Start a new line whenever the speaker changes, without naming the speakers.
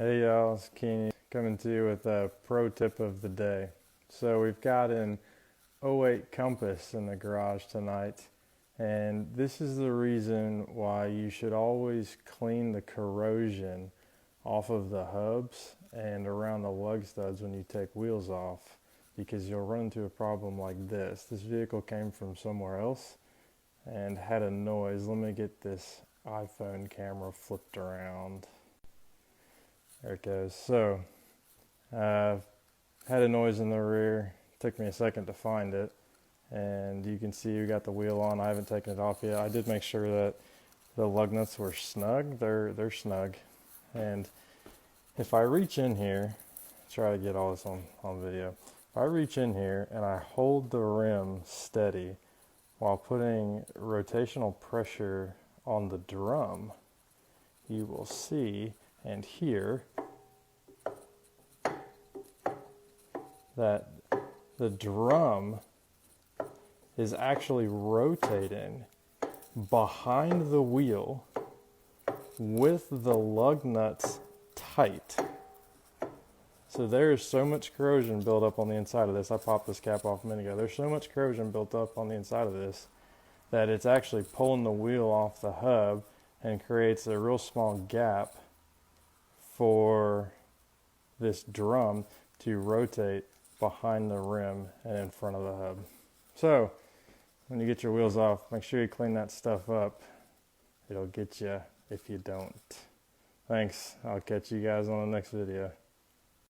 Hey y'all, it's Keeney coming to you with a pro tip of the day. So we've got an '08 Compass in the garage tonight, and this is the reason why you should always clean the corrosion off of the hubs and around the lug studs when you take wheels off, because you'll run into a problem like this. This vehicle came from somewhere else and had a noise. Let me get this iPhone camera flipped around. There it goes. So, had a noise in the rear. Took me a second to find it. And you can see we got the wheel on. I haven't taken it off yet. I did make sure that the lug nuts were snug. They're snug. And if I reach in here, try to get all this on video. If I reach in here and I hold the rim steady while putting rotational pressure on the drum, you will see and hear that the drum is actually rotating behind the wheel with the lug nuts tight. So there is so much corrosion built up on the inside of this. I popped this cap off a minute ago. There's so much corrosion built up on the inside of this that it's actually pulling the wheel off the hub and creates a real small gap for this drum to rotate behind the rim and in front of the hub. So when you get your wheels off, make sure you clean that stuff up. It'll get you if you don't. Thanks. I'll catch you guys on the next video.